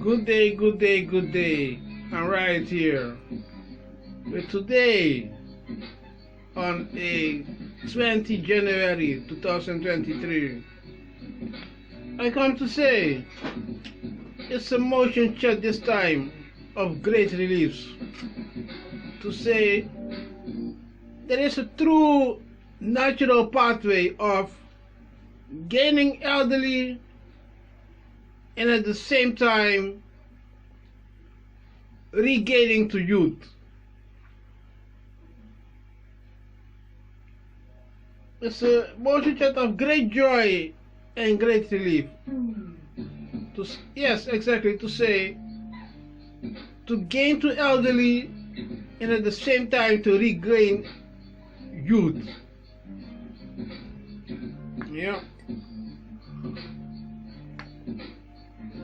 Good day, good day, good day. I'm right here. But today, on a 20 January 2023, I come to say it's a motion chat this time of great reliefs. To say there is a true natural pathway of gaining elderly and at the same time regaining to youth. It's a motion chat of great joy and great relief. Yes, exactly, to say to gain to elderly and at the same time to regain youth. Yeah.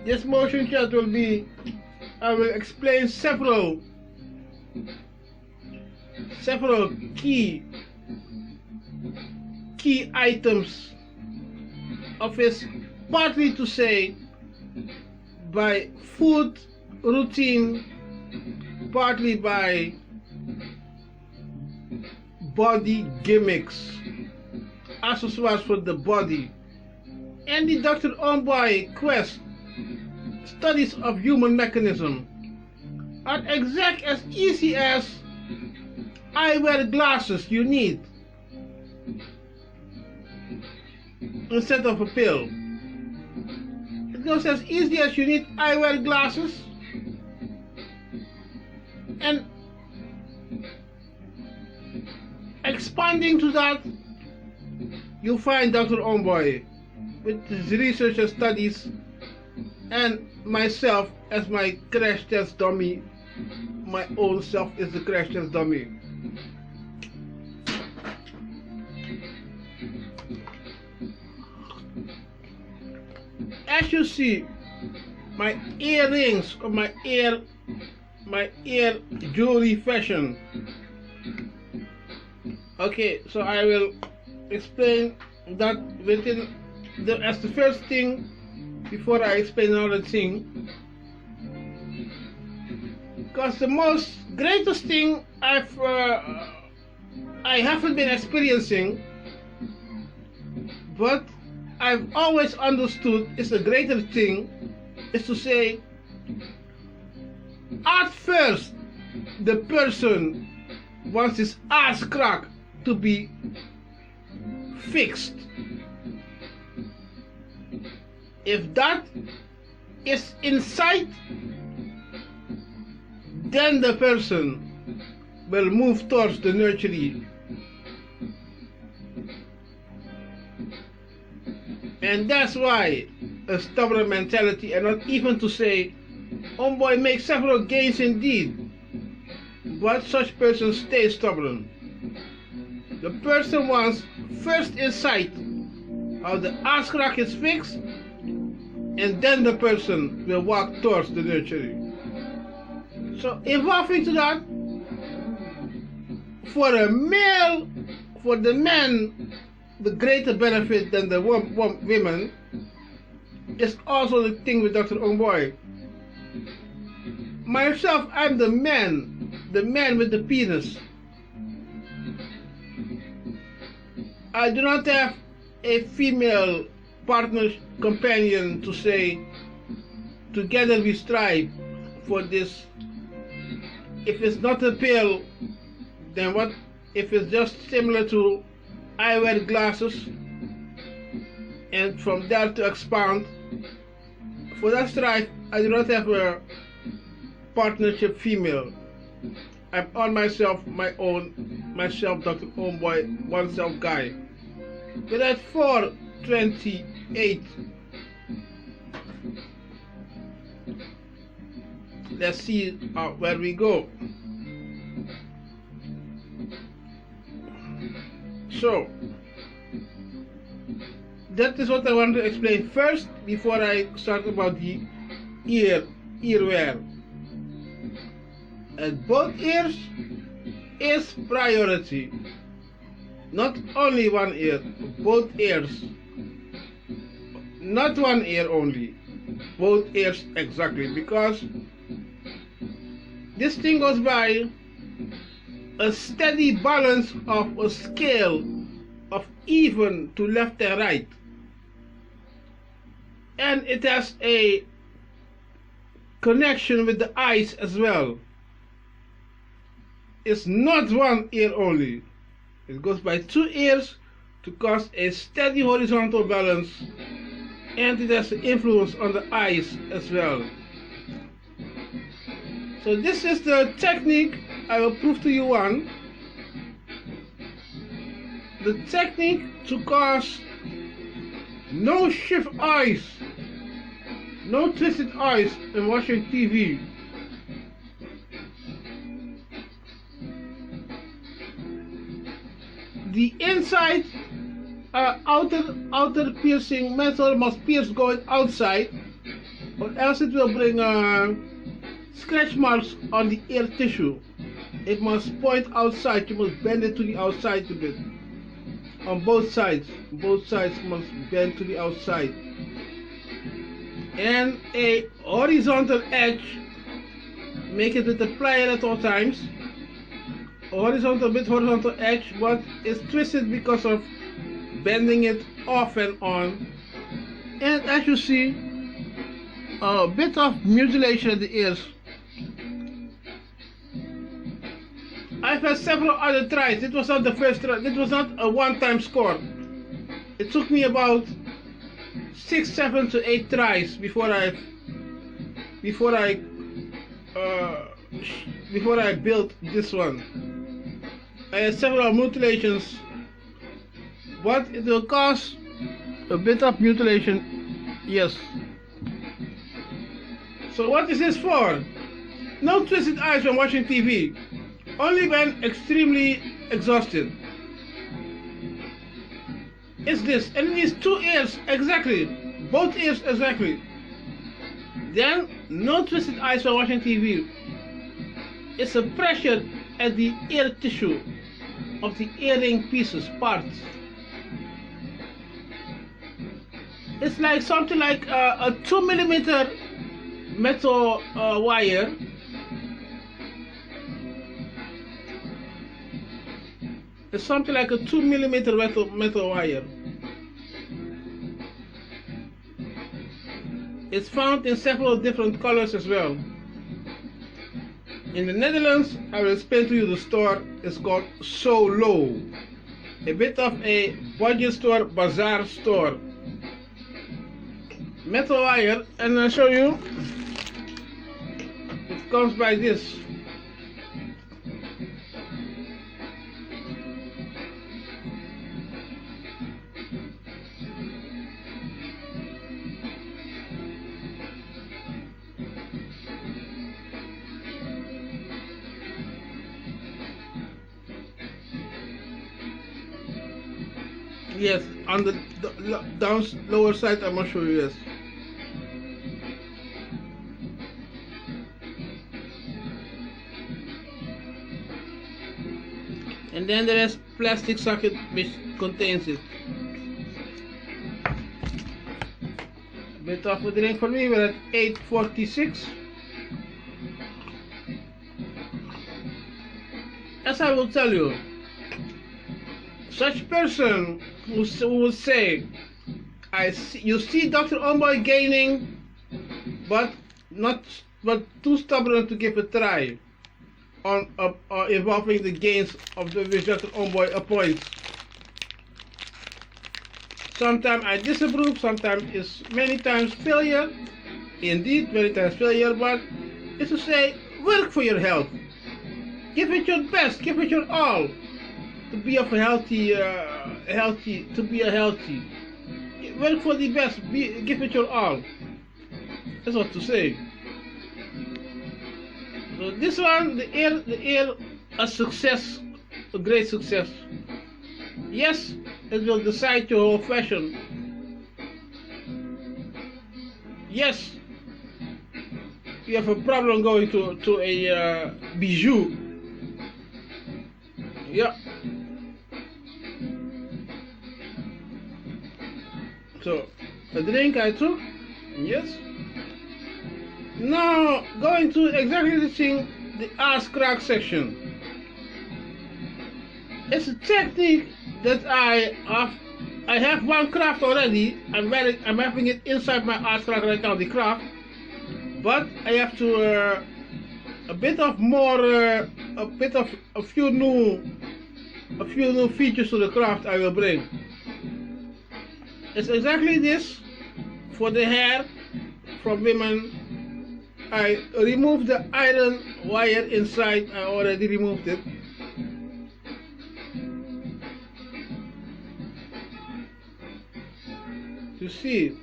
This motion chat will be, I will explain several key items of his, partly to say by food routine, partly by body gimmicks, accessories for the body, and the Dr. Ownbuy quest studies of human mechanism are exact as easy as eyewear glasses you need instead of a pill. It goes as easy as you need eyewear glasses, and expanding to that, you find Dr. Ownbuy with his research and studies, and myself as my crash test dummy. My own self is the crash test dummy. As you see, my earrings or my ear jewelry fashion. Okay, so I will explain that as the first thing before I explain another thing, because the most greatest thing I haven't been experiencing, but I've always understood is a greater thing, is to say, at first the person wants his ass crack to be fixed. If that is in sight, then the person will move towards the nursery. And that's why a stubborn mentality, and not even to say, Ownbuy makes several gains indeed, but such person stays stubborn. The person wants first in sight how the ass crack is fixed, and then the person will walk towards the nursery. So evolving to that, for the man, the greater benefit than the women is also the thing with Dr. Ownbuy. Myself, I'm the man with the penis. I do not have a female partner, companion to say, together we strive for this. If it's not a pill, then what? If it's just similar to eyewear glasses, and from there to expand, for that strive, I do not have a partnership female. I'm on myself, myself, Dr. Ownbuy, oneself guy. But at 4:28, let's see where we go. So, that is what I want to explain first before I start about the earwear. And both ears is priority. Not only one ear, both ears. Not one ear only. both ears exactly, because this thing goes by a steady balance of a scale of even to left and right, and it has a connection with the eyes as well. It's not one ear only, it goes by two ears to cause a steady horizontal balance, and it has an influence on the eyes as well. So this is the technique. I will prove to you one. The technique to cause no shift eyes, no twisted eyes in watching TV. The inside outer piercing metal must pierce going outside, or else it will bring scratch marks on the ear tissue. It must point outside. You must bend it to the outside a bit. On both sides. Both sides must bend to the outside. And a horizontal edge. Make it with the plier at all times. A horizontal edge, but it's twisted because of bending it off and on. And as you see, a bit of mutilation at the ears. I've had several other tries. It was not the first try. It was not a one-time score. It took me about 6, 7 to 8 tries before I built this one. I had several mutilations, but it will cause a bit of mutilation, yes. So what is this for? No twisted eyes when watching TV. Only when extremely exhausted. It's this, and it needs 2 ears exactly, both ears exactly. Then no twisted eyes when watching TV. It's a pressure at the ear tissue of the earring pieces, parts. It's like something like a 2mm metal wire. It's something like a 2mm metal wire. It's found in several different colors as well. In the Netherlands, I will explain to you the store. It's called So Low. A bit of a budget store, bazaar store. Metal wire, and I'll show you. It comes by this. Yes, on the down lower side, I'm gonna show you this. And then there is plastic socket which contains it. A bit of a drink for me. We're at 8:46. As I will tell you, such person who will say, you see Dr. Ownbuy gaining, but too stubborn to give a try on involving the gains of the which Dr. Ownbuy appoints. Sometimes I disapprove, sometimes it's many times failure, indeed many times failure, but it's to say, work for your health. Give it your best, give it your all. To be of a healthy, work for the best, give it your all. That's what to say. So this one, the ear, a success, a great success. Yes, it will decide your whole fashion. Yes, you have a problem going to a bijou. Yeah. So, a drink I took, yes. Now going to exactly the thing, the ass crack section. It's a technique that I have one craft already. I'm having it inside my ass crack right now, the craft. But I have to a few new features to the craft I will bring. It's exactly this for the hair from women. I removed the iron wire inside. I already removed it. You see,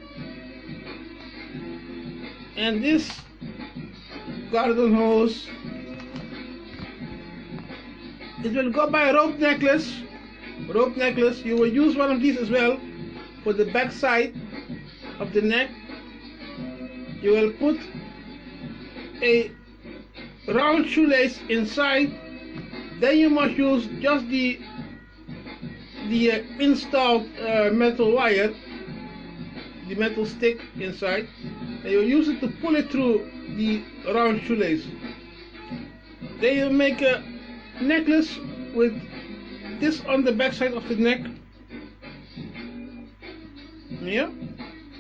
and this garden hose, it will go by a rope necklace. You will use one of these as well for the back side of the neck. You will put a round shoelace inside. Then you must use just the installed metal wire, the metal stick inside, and you use it to pull it through the round shoelace. Then you make a necklace with this on the back side of the neck. Yeah.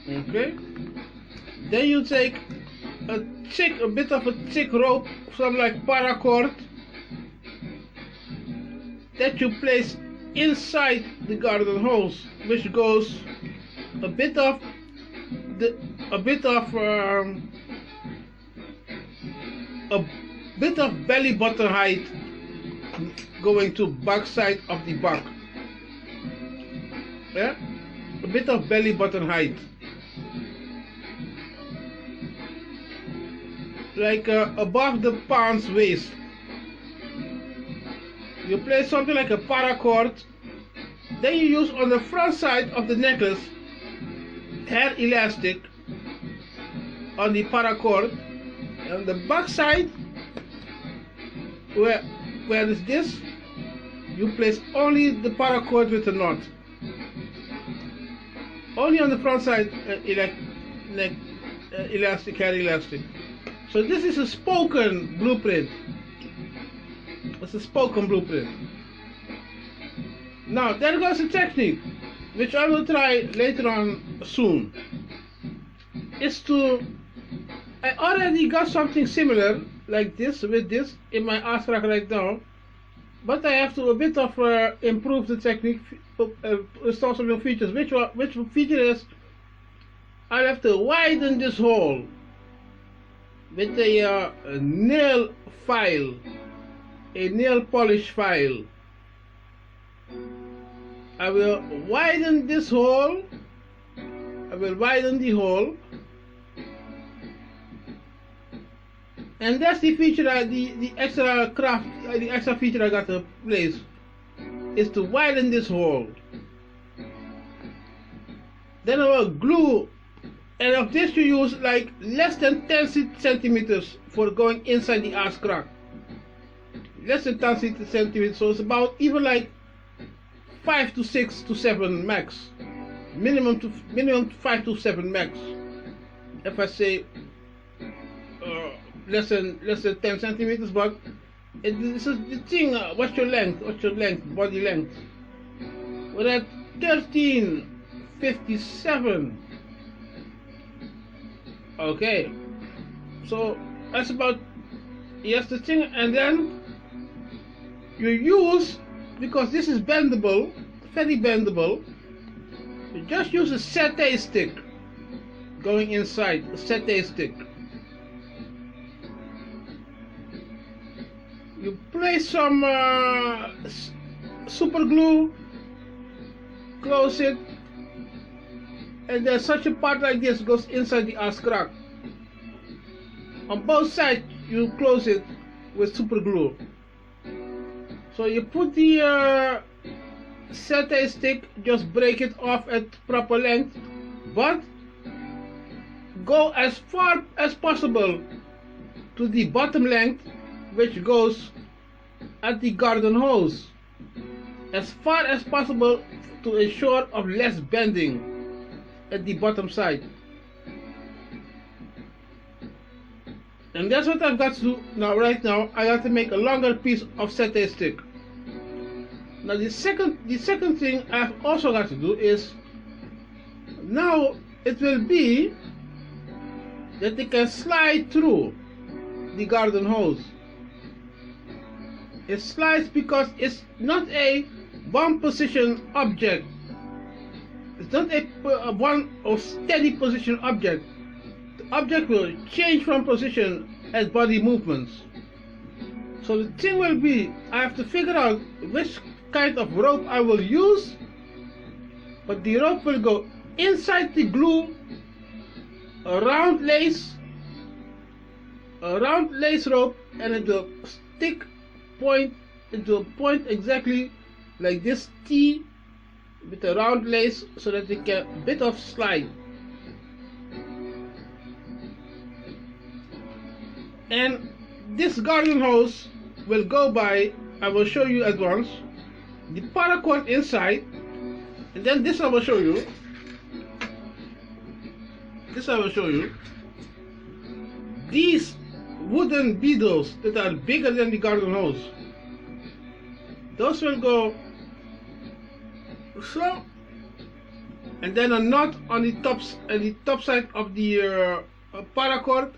Okay. Then you take a bit of a thick rope, some like paracord, that you place inside the garden hose, which goes a bit of belly button height, going to back side of the back. Yeah, a bit of belly button height, like above the pants waist. You place something like a paracord. Then you use on the front side of the necklace hair elastic on the paracord, and the back side where is this, you place only the paracord with a knot. Only on the front side elastic, hair elastic. So this is a spoken blueprint. It's a spoken blueprint. Now there goes a technique which I will try later on soon. I already got something similar like this with this in my ass crack right now, but I have to a bit of improve the technique, install some new features. Which feature is, I have to widen this hole with a nail file, a nail polish file. I will widen this hole. I will widen the hole, and that's the feature, the extra craft, the extra feature I got to place, is to widen this hole. Then I will glue, and of this you use like less than 10 centimeters for going inside the ass crack. Less than 10 centimeters, so it's about even like 5 to 6 to 7 max. Minimum 5 to 7 max. If I say less than 10 centimeters, but this is the thing. What's your length? Body length? We're at 1357. Okay, so that's about, yes, the thing. And then you use, because this is bendable, very bendable, you just use a satay stick going inside, a satay stick. You place some super glue, close it, and then such a part like this goes inside the ass crack. On both sides you close it with super glue. So you put the satay stick, just break it off at proper length, but go as far as possible to the bottom length, which goes at the garden hose, as far as possible to ensure of less bending at the bottom side. And that's what I've got to do now. Right now, I got to make a longer piece of satay stick. Now the second thing I've also got to do is, now it will be that they can slide through the garden hose. It slides because it's not a one position object. It's not a one or steady position object. The object will change from position as body movements. So the thing will be, I have to figure out which kind of rope I will use, but the rope will go inside the glue, a round lace rope, and it will point exactly like this T with a round lace, so that it can a bit of slide. And this garden hose will go by, I will show you at once, the paracord inside, and then this I will show you. These wooden beetles that are bigger than the garden hose, those will go so, and then a knot on the top side of the paracord,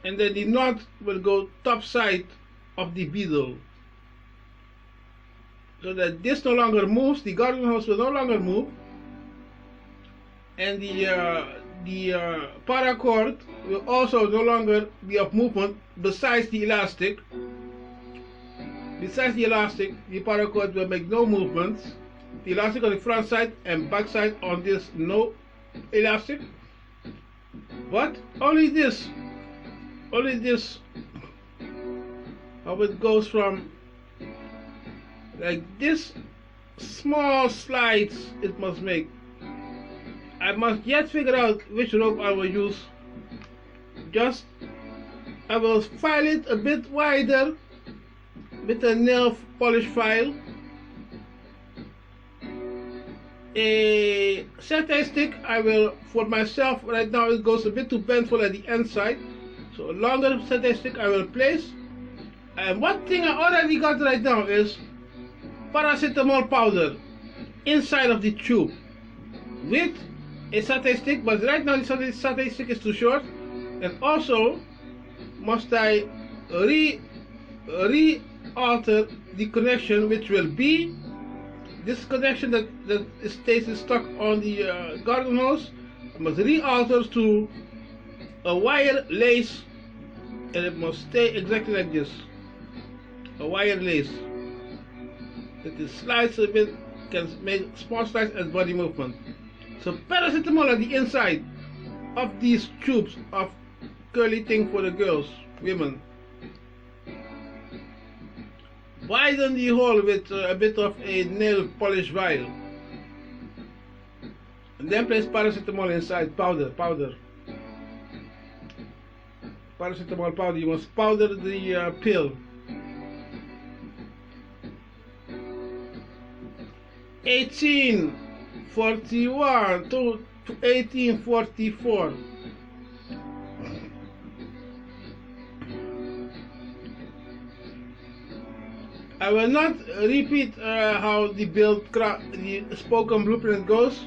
and then the knot will go top side of the beetle, so that this no longer moves, the garden hose will no longer move, and the paracord will also no longer be of movement. Besides the elastic, the paracord will make no movements. The elastic on the front side and back side on this, no elastic, but only this, how it goes from like this, small slides it must make. I must yet figure out which rope I will use. I will file it a bit wider with a nail polish file. A satay stick, I will, for myself right now, it goes a bit too bendful at the end side, so a longer satay stick I will place. And one thing I already got right now is paracetamol powder inside of the tube with a satay stick, but right now the satay stick is too short, and also must I re-alter the connection, which will be this connection that stays stuck on the garden hose. I must re-alter to a wire lace, and it must stay exactly like this, a wire lace that it slides a bit, can make small slides as body movement. So paracetamol at the inside of these tubes of curly thing for the girls, women. Widen the hole with a bit of a nail polish vial, and then place paracetamol inside, powder. Paracetamol powder, you must powder the pill. 1841 to 1844. I will not repeat how the spoken blueprint goes.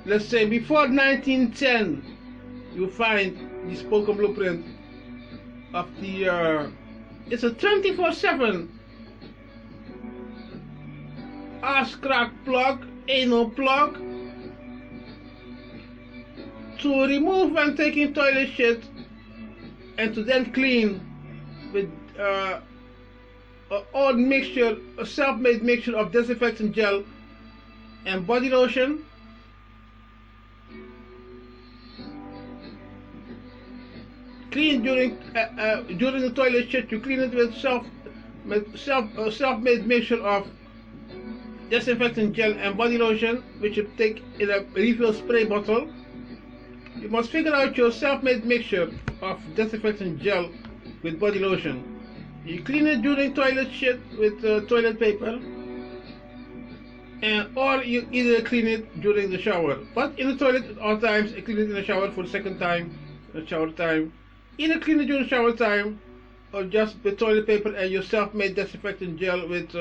Let's say before 1910, you find the spoken blueprint of the it's a 24/7 ass crack plug, anal plug, to remove when taking toilet shit, and to then clean with a own mixture, a self-made mixture of disinfectant gel and body lotion. Clean during the toilet shit. You clean it with self-made mixture of disinfectant gel and body lotion, which you take in a refill spray bottle. You must figure out your self-made mixture of disinfectant gel with body lotion. You clean it during toilet shit with toilet paper. or you either clean it during the shower. But in the toilet at all times, clean it in the shower for the second time, the shower time. Either clean it during shower time, or just with toilet paper and your self-made disinfectant gel with,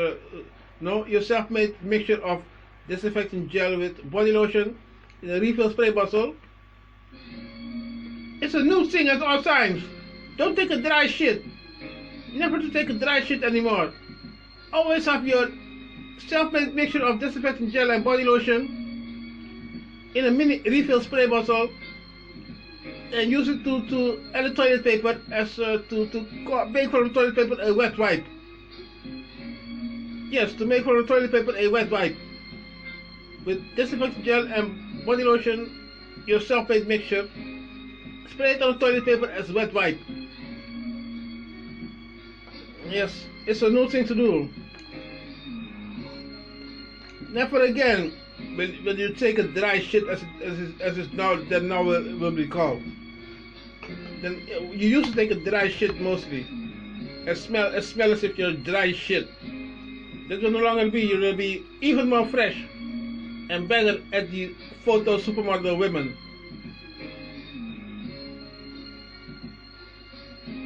your self-made mixture of disinfectant gel with body lotion in a refill spray bottle. It's a new thing at all times. Don't take a dry shit. Never to take a dry shit anymore. Always have your self-made mixture of disinfectant gel and body lotion in a mini refill spray bottle, and use it to add the toilet paper as to make from the toilet paper a wet wipe. Yes, to make from the toilet paper a wet wipe with disinfectant gel and body lotion, your self-made mixture. Spray it on the toilet paper as wet wipe. Yes, it's a new thing to do. Never again will you take a dry shit as it's now will be called. Then you used to take a dry shit mostly, and smell as if you're dry shit. That will no longer be. You will be even more fresh and better at the photo supermodel women.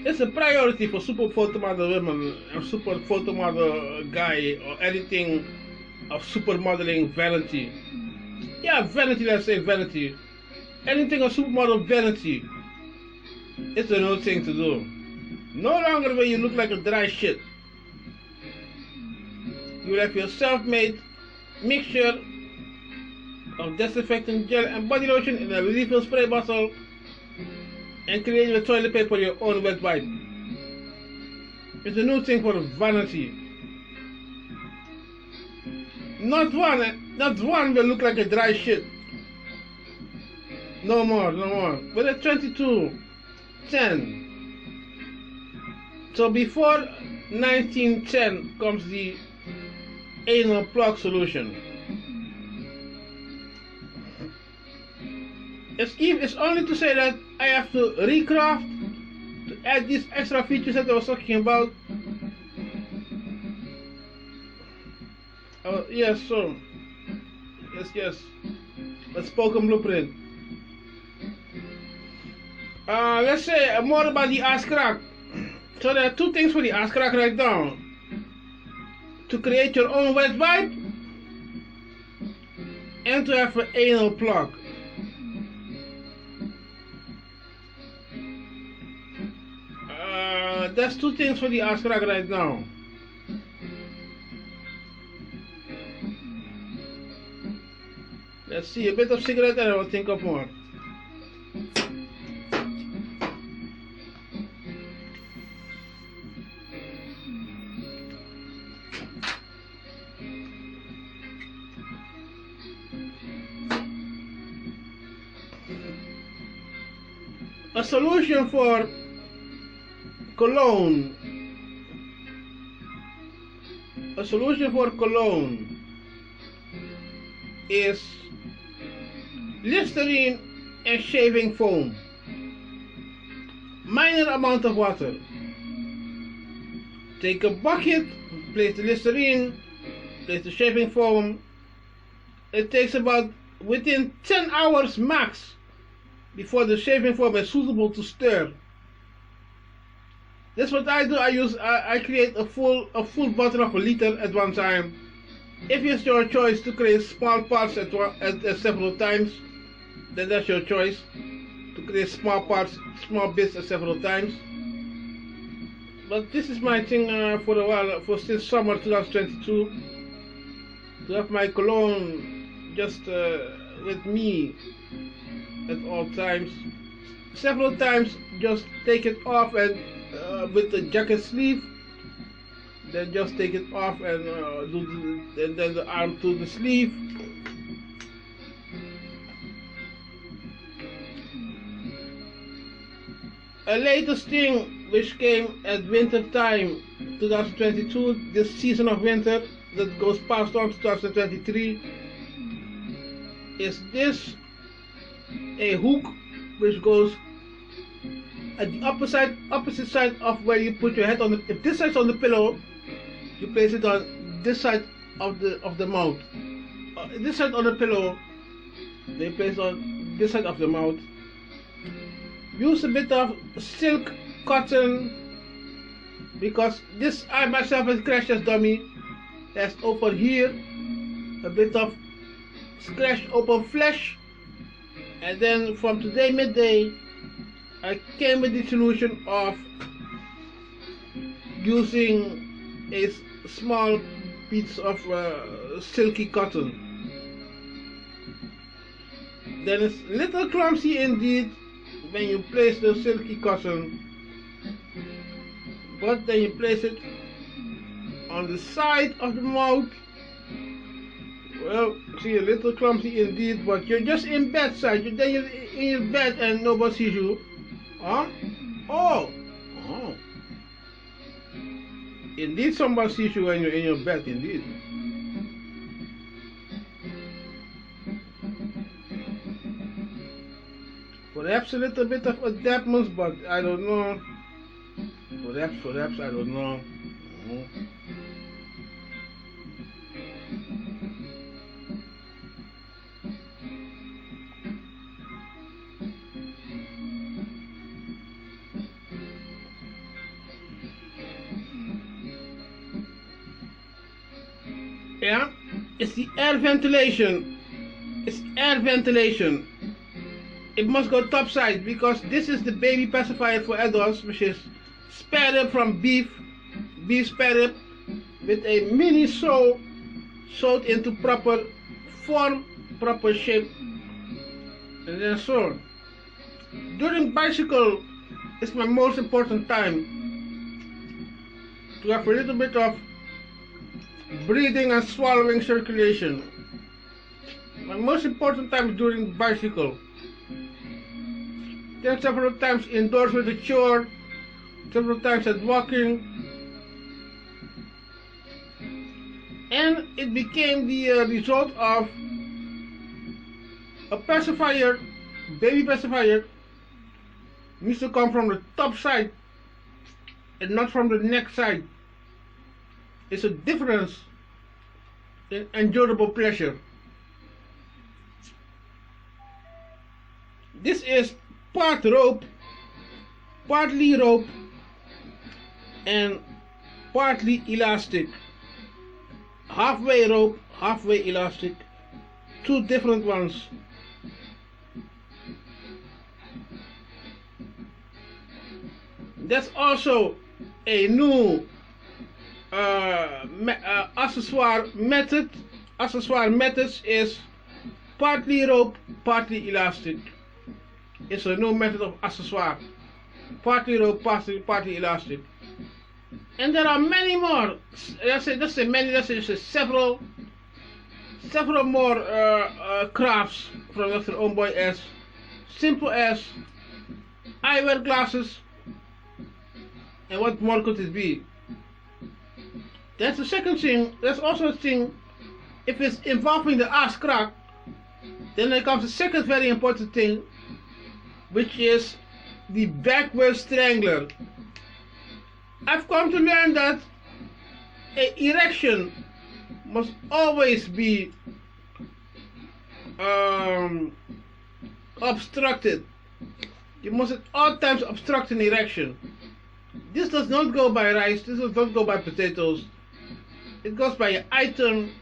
It's a priority for super photomodel women or super photomodel guy or anything of supermodeling vanity. Yeah, vanity, let's say vanity. Anything of supermodel vanity. It's a new thing to do. No longer will you look like a dry shit. You will have your self-made mixture of disinfectant gel and body lotion in a refill spray bottle, and create with toilet paper your own wet wipe. It's a new thing for vanity. Not one will look like a dry shit. No more. But at 2210. So before 1910 comes the anal plug solution. It's only to say that I have to recraft to add these extra features that I was talking about. Yes, so yes. Let's spoken blueprint. Let's say more about the ass crack. So there are two things for the ass crack right now: to create your own wet wipe and to have an anal plug. That's two things for the ass crack right now. Let's see, a bit of cigarette and I will think of more. A solution for cologne. A solution for cologne is Listerine and shaving foam. Minor amount of water. Take a bucket, place the Listerine, place the shaving foam. It takes about within 10 hours max before the shaving foam is suitable to stir. That's what I do. I create a full bottle of a liter at one time. If it's your choice to create small parts at several times, then that's your choice to create small parts, small bits at several times. But this is my thing for a while, since summer 2022, to have my cologne just with me at all times. Several times, just take it off and with the jacket sleeve, then just take it off and and then the arm to the sleeve. A latest thing which came at winter time 2022, this season of winter that goes past on 2023, is this a hook which goes at the opposite side of where you put your head on. If this side's on the pillow, you place it on this side of the mouth. this side on the pillow. They place on this side of the mouth. Use a bit of silk cotton, because this I myself has scratched this dummy. That's open here. A bit of scratched open flesh. And then from today midday, I came with the solution of using a small piece of silky cotton. Then it's a little clumsy indeed when you place the silky cotton, but then you place it on the side of the mouth. Well, see, a little clumsy indeed, but you're just in bed side. You're in your bed and nobody sees you. Huh? Oh. Indeed, somebody sees you when you're in your bed, indeed. Perhaps a little bit of adaptments, but I don't know. Perhaps, I don't know. Yeah, it's the air ventilation. It's air ventilation. It must go topside, because this is the baby pacifier for adults, which is spare rib from beef spare rib, with a mini sewed into proper form, proper shape, and then so on. During bicycle, it's my most important time to have a little bit of breathing and swallowing circulation. My most important time is during bicycle. Then several times indoors with a chore, several times at walking, and it became the result of a pacifier, baby pacifier, needs to come from the top side and not from the neck side. It's a difference in endurable pleasure. This is partly rope, and partly elastic. Halfway rope, halfway elastic. Two different ones. That's also a new accessoire method. Accessoire methods is partly rope, partly elastic. It's a new method of accessoire. Partly rope, partly elastic. And there are many more. Let's say several more crafts from Dr. Ownbuy, as simple as eyewear glasses. And what more could it be? That's the second thing. There's also a thing, if it's involving the ass crack, then there comes the second very important thing, which is the backward strangler. I've come to learn that an erection must always be obstructed. You must at all times obstruct an erection. This does not go by rice, this does not go by potatoes. It goes by an item,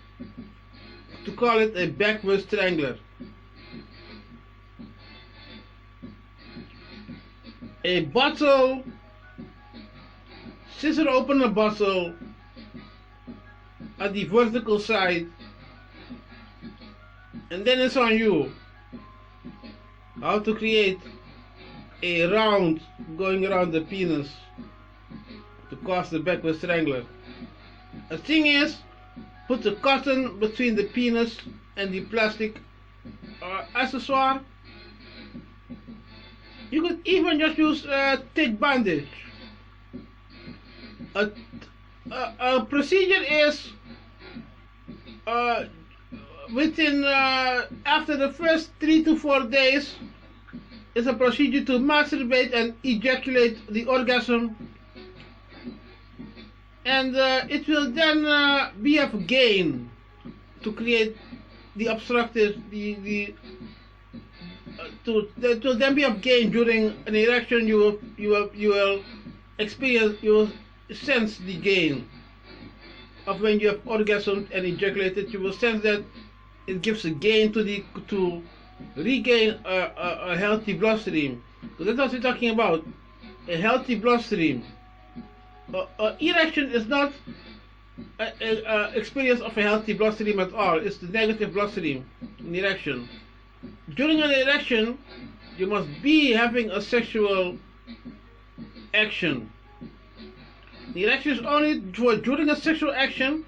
to call it a backward strangler. A bottle, scissor open a bottle at the vertical side, and then it's on you how to create a round going around the penis to cause the backward strangler. The thing is, put the cotton between the penis and the plastic accessoire. You could even just use thick bandage. A procedure is within after the first 3 to 4 days is a procedure to masturbate and ejaculate the orgasm, and it will then be of gain to create the obstructive, to then be of gain during an erection, you will experience, you will sense the gain of when you have orgasm and ejaculated. You will sense that it gives a gain to regain a healthy blood stream. So that's what we're talking about, a healthy blood stream. Erection is not an experience of a healthy blood stream at all. It's the negative blood stream in erection. During an erection, you must be having a sexual action. The erection is only for during a sexual action,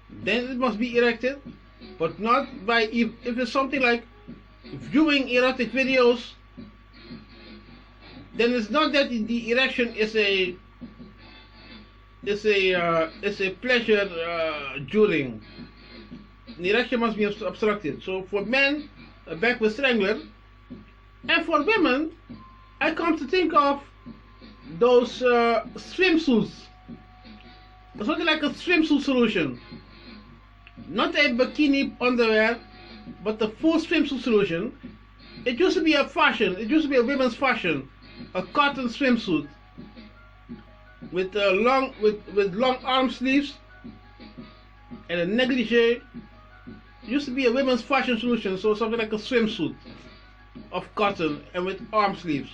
then it must be erected, but not by, if it's something like viewing erotic videos, then it's not that the erection is a pleasure during. The erection must be obstructed. So for men, a backward strangler, and for women, I come to think of those swimsuits. Something like a swimsuit solution. Not a bikini underwear, but the full swimsuit solution. It used to be a fashion. It used to be a women's fashion. A cotton swimsuit with long arm sleeves and a negligee. It used to be a women's fashion solution, so something like a swimsuit of cotton and with arm sleeves.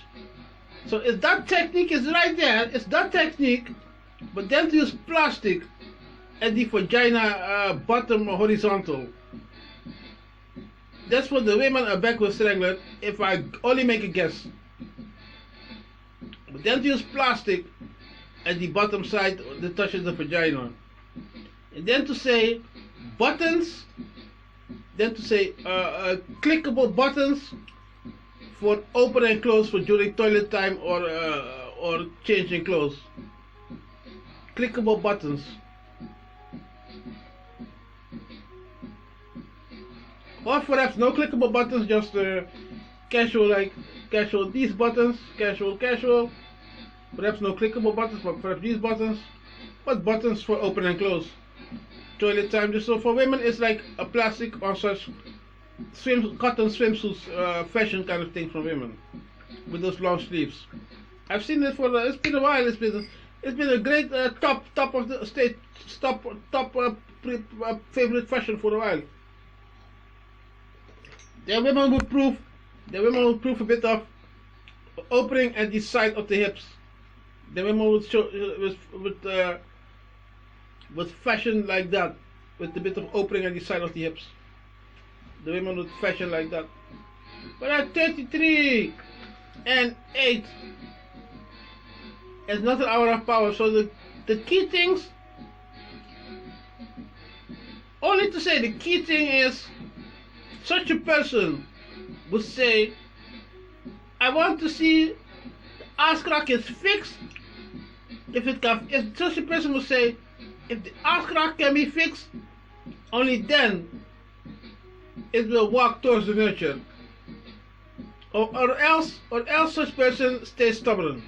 So if that technique is right there, it's that technique, but then to use plastic at the vagina bottom horizontal. That's what the women are backward strangler, if I only make a guess. But then to use plastic at the bottom side that touches the vagina. And then to say buttons, then to say clickable buttons for open and close for during toilet time or changing clothes. Clickable buttons. Or perhaps no clickable buttons, just casual these buttons, casual. Perhaps no clickable buttons, but perhaps these buttons. But buttons for open and close. Toilet time. Just so for women, it's like a plastic or such cotton swimsuits, fashion kind of thing for women, with those long sleeves. I've seen it for it's been a while. It's been a great top of the state, top favorite fashion for a while. The women would prove a bit of opening at the side of the hips. The women would show with fashion like that, with a bit of opening at the side of the hips. The women would fashion like that. But at 33 and 8, it's not an hour of power. So the key things, only to say the key thing is, such a person would say, I want to see the ass crack is fixed. If such a person would say, if the ass crack can be fixed, only then it will walk towards the nurture. Or else such person stays stubborn.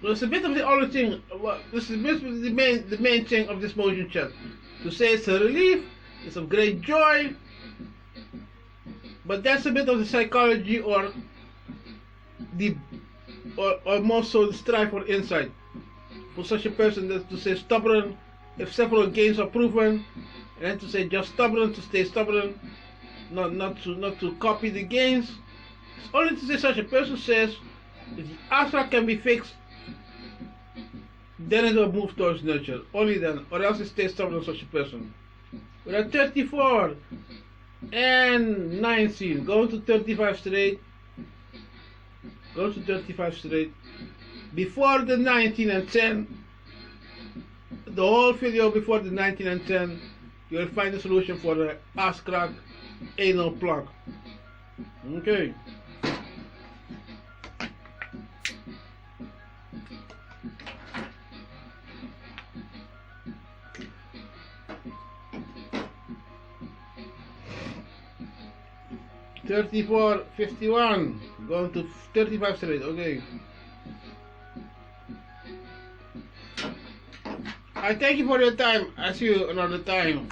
So it's a bit of the other thing. This is the main thing of this motion chat. To say it's a relief, it's of great joy, but that's a bit of the psychology or more so the strive for insight. For such a person, that's to say stubborn, if several gains are proven, and then to say just stubborn, to stay stubborn, not to copy the gains. It's only to say such a person says, if the astra can be fixed, then it will move towards nurture. Only then, or else it stays stubborn, such a person. We're at 34 and 19. Go to 35 straight. Go to 35 straight. Before the 19 and 10, the whole video before the 19 and 10, you will find a solution for the ass crack anal plug. Okay. $34.51, going to 35 straight. Okay. I thank you for your time. I see you another time.